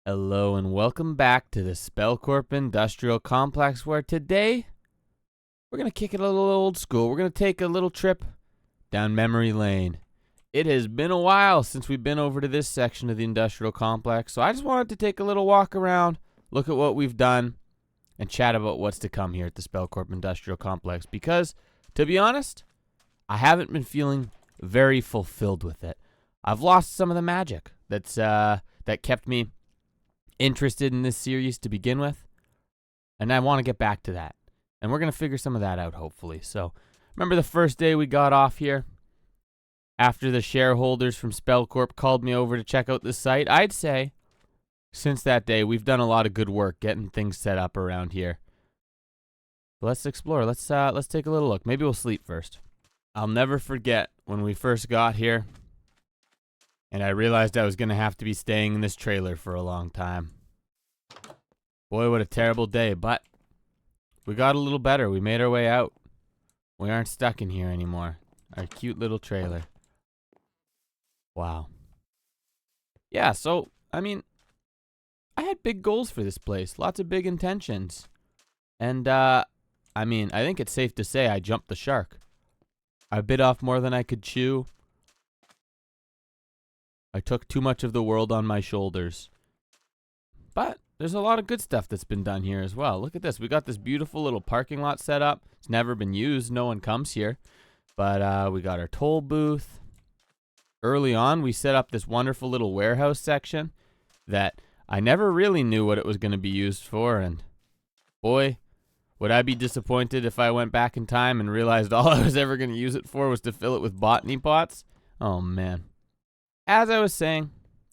Hello and welcome back to the Spellcorp Industrial Complex, where today we're going to kick it a little old school. We're going to take a little trip down memory lane. It has been a while since we've been over to this section of the industrial complex, so I just wanted to take a little walk around, look at what we've done, and chat about what's to come here at the Spellcorp Industrial Complex, because, to be honest, I haven't been feeling very fulfilled with it. I've lost some of the magic that kept me interested in this series to begin with, and I want to get back to that, and we're going to figure some of that out, hopefully. So remember the first day we got off here, after the shareholders from Spellcorp called me over to check out the site? I'd say since that day we've done a lot of good work getting things set up around here. But let's explore. Let's take a little look. Maybe we'll sleep first. I'll never forget when we first got here and I realized I was going to have to be staying in this trailer for a long time. Boy, what a terrible day, but we got a little better. We made our way out. We aren't stuck in here anymore. Our cute little trailer. Wow. Yeah, so, I mean, I had big goals for this place. Lots of big intentions. And, I think it's safe to say I jumped the shark. I bit off more than I could chew. I took too much of the world on my shoulders. But there's a lot of good stuff that's been done here as well. Look at this. We got this beautiful little parking lot set up. It's never been used. No one comes here. But we got our toll booth. Early on, we set up this wonderful little warehouse section that I never really knew what it was going to be used for. And boy, would I be disappointed if I went back in time and realized all I was ever going to use it for was to fill it with botany pots. Oh, man. As I was saying,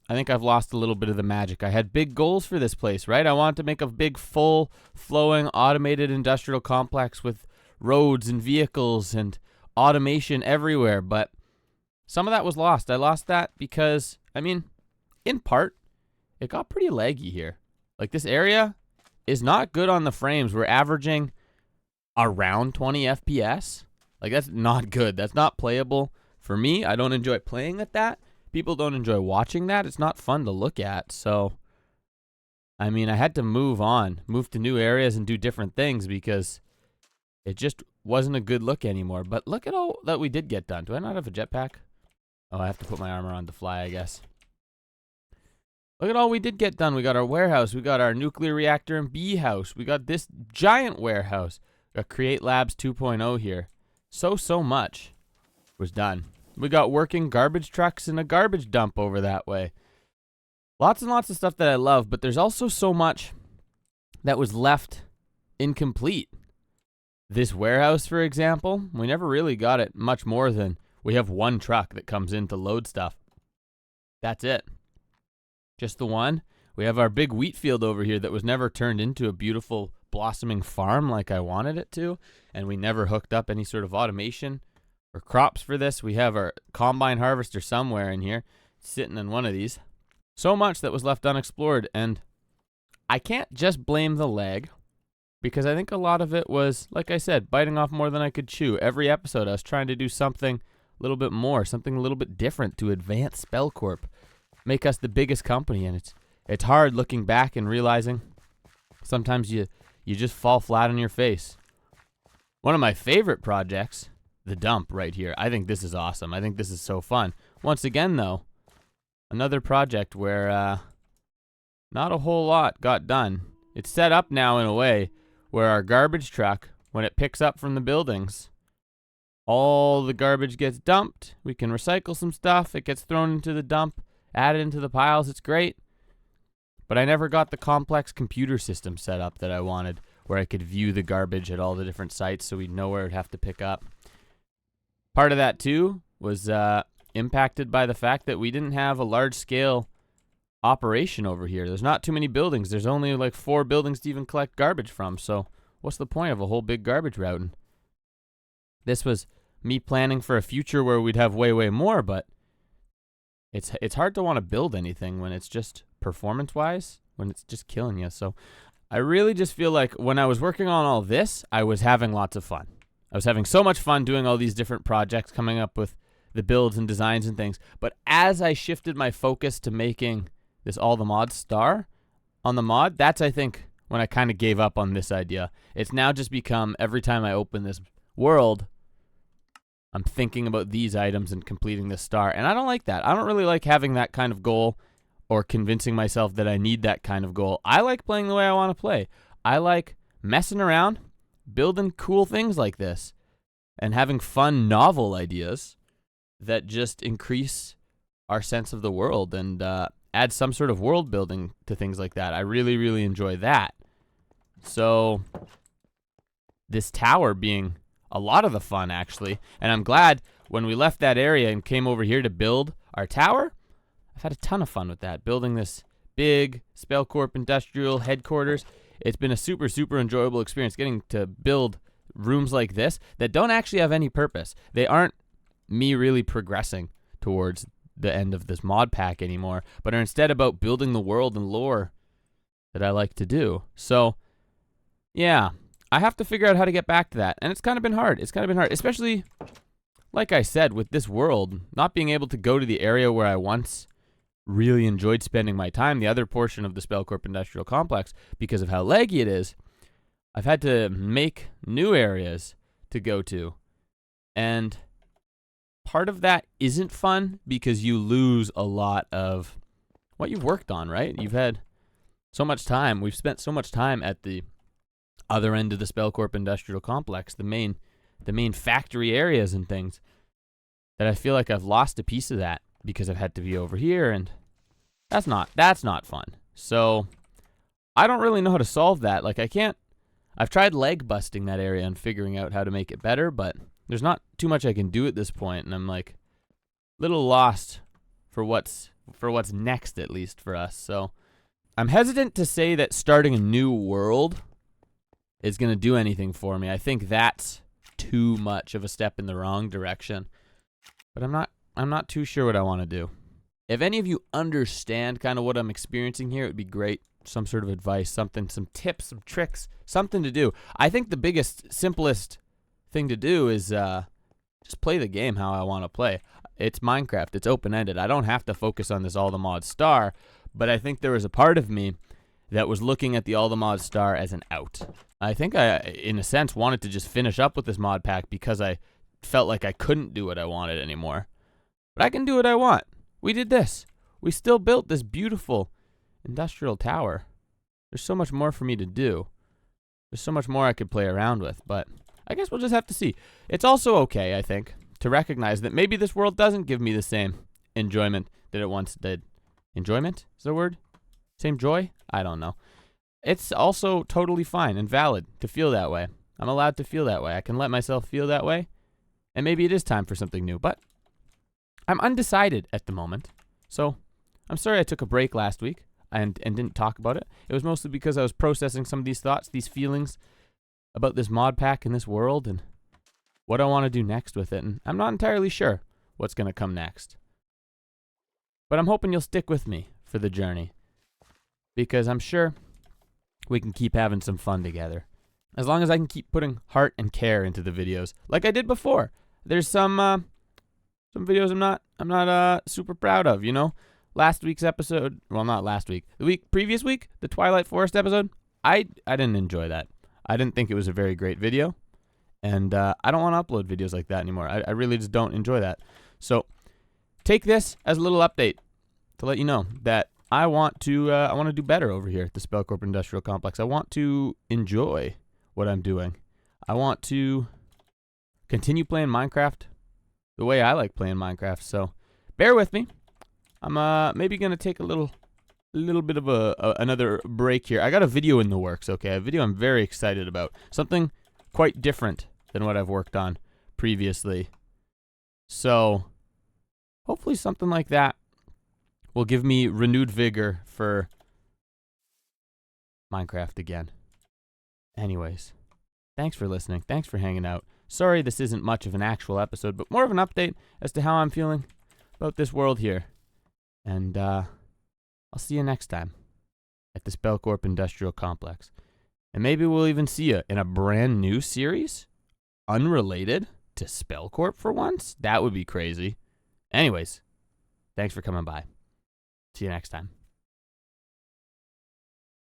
I think I've lost a little bit of the magic. I had big goals for this place, right? I wanted to make a big, full, flowing, automated industrial complex with roads and vehicles and automation everywhere, but some of that was lost. I lost that because, in part, it got pretty laggy here. Like, this area is not good on the frames. We're averaging around 20 FPS. Like, that's not good. That's not playable. For me, I don't enjoy playing at that. People don't enjoy watching that. It's not fun to look at. So, I had to move to new areas and do different things because it just wasn't a good look anymore. But look at all that we did get done. Do I not have a jetpack? Oh, I have to put my armor on to fly, I guess. Look at all we did get done. We got our warehouse. We got our nuclear reactor and bee house. We got this giant warehouse. We got Create Labs 2.0 here. So much was done. We got working garbage trucks and a garbage dump over that way. Lots and lots of stuff that I love, but there's also so much that was left incomplete. This warehouse, for example, we never really got it much more than we have one truck that comes in to load stuff. That's it. Just the one. We have our big wheat field over here that was never turned into a beautiful blossoming farm like I wanted it to, and we never hooked up any sort of automation or crops for this. We have our combine harvester somewhere in here, sitting in one of these. So much that was left unexplored, and I can't just blame the lag, because I think a lot of it was, like I said, biting off more than I could chew. Every episode I was trying to do something a little bit more, something a little bit different to advance Spellcorp, make us the biggest company, and it's hard looking back and realizing sometimes you just fall flat on your face. One of my favorite projects, the dump right here. I think this is awesome. I think this is so fun. Once again, though, another project where not a whole lot got done. It's set up now in a way where our garbage truck, when it picks up from the buildings, all the garbage gets dumped. We can recycle some stuff. It gets thrown into the dump, added into the piles. It's great. But I never got the complex computer system set up that I wanted, where I could view the garbage at all the different sites so we'd know where it'd have to pick up. Part of that, too, was impacted by the fact that we didn't have a large-scale operation over here. There's not too many buildings. There's only like 4 buildings to even collect garbage from, so what's the point of a whole big garbage routing? This was me planning for a future where we'd have way more, but it's hard to want to build anything when it's just performance-wise, when it's just killing you. So I really just feel like when I was working on all this, I was having lots of fun. I was having so much fun doing all these different projects, coming up with the builds and designs and things. But as I shifted my focus to making this All the Mods star, on the mod, that's, I think, when I kind of gave up on this idea. It's now just become every time I open this world, I'm thinking about these items and completing this star. And I don't like that. I don't really like having that kind of goal or convincing myself that I need that kind of goal. I like playing the way I want to play. I like messing around, building cool things like this, and having fun, novel ideas that just increase our sense of the world and add some sort of world building to things like that. I really, really enjoy that. So this tower being a lot of the fun, actually. And I'm glad when we left that area and came over here to build our tower, I've had a ton of fun with that. Building this big Spellcorp Industrial headquarters. It's been a super, super enjoyable experience getting to build rooms like this that don't actually have any purpose. They aren't me really progressing towards the end of this mod pack anymore, but are instead about building the world and lore that I like to do. So, yeah, I have to figure out how to get back to that. And it's kind of been hard. It's kind of been hard, especially, like I said, with this world, not being able to go to the area where I once really enjoyed spending my time, the other portion of the Spellcorp Industrial Complex, because of how laggy it is. I've had to make new areas to go to. And part of that isn't fun because you lose a lot of what you've worked on, right? You've had so much time. We've spent so much time at the other end of the Spellcorp Industrial Complex, the main factory areas and things, that I feel like I've lost a piece of that because I've had to be over here, and that's not fun. So I don't really know how to solve that. Like, I've tried leg busting that area and figuring out how to make it better, but there's not too much I can do at this point, and I'm like a little lost for what's next, at least for us. So I'm hesitant to say that starting a new world is going to do anything for me. I think that's too much of a step in the wrong direction. But I'm not too sure what I want to do. If any of you understand kind of what I'm experiencing here, it would be great. Some sort of advice, something, some tips, some tricks, something to do. I think the biggest, simplest thing to do is just play the game how I want to play. It's Minecraft. It's open-ended. I don't have to focus on this all the mod star, but I think there was a part of me that was looking at the all the mod star as an out. I think I, in a sense, wanted to just finish up with this mod pack because I felt like I couldn't do what I wanted anymore. But I can do what I want. We did this. We still built this beautiful industrial tower. There's so much more for me to do. There's so much more I could play around with, but I guess we'll just have to see. It's also okay, I think, to recognize that maybe this world doesn't give me the same enjoyment that it once did. Enjoyment? Is that a word? Same joy? I don't know. It's also totally fine and valid to feel that way. I'm allowed to feel that way. I can let myself feel that way. And maybe it is time for something new. But I'm undecided at the moment. So I'm sorry I took a break last week and didn't talk about it. It was mostly because I was processing some of these thoughts, these feelings about this mod pack and this world and what I want to do next with it. And I'm not entirely sure what's going to come next. But I'm hoping you'll stick with me for the journey, because I'm sure we can keep having some fun together. As long as I can keep putting heart and care into the videos, like I did before. There's some videos I'm not super proud of, you know. Last week's episode, well, not last week, previous week, the Twilight Forest episode, I didn't enjoy that. I didn't think it was a very great video, and I don't want to upload videos like that anymore. I really just don't enjoy that. So take this as a little update to let you know that I want to do better over here at the Spellcorp Industrial Complex. I want to enjoy what I'm doing. I want to continue playing Minecraft the way I like playing Minecraft. So bear with me. I'm maybe gonna take a little bit of another break here. I got a video in the works. Okay, a video I'm very excited about. Something quite different than what I've worked on previously. So hopefully something like that will give me renewed vigor for Minecraft again. Anyways, thanks for listening. Thanks for hanging out. Sorry this isn't much of an actual episode, but more of an update as to how I'm feeling about this world here. And I'll see you next time at the Spellcorp Industrial Complex. And maybe we'll even see you in a brand new series unrelated to Spellcorp for once. That would be crazy. Anyways, thanks for coming by. See you next time.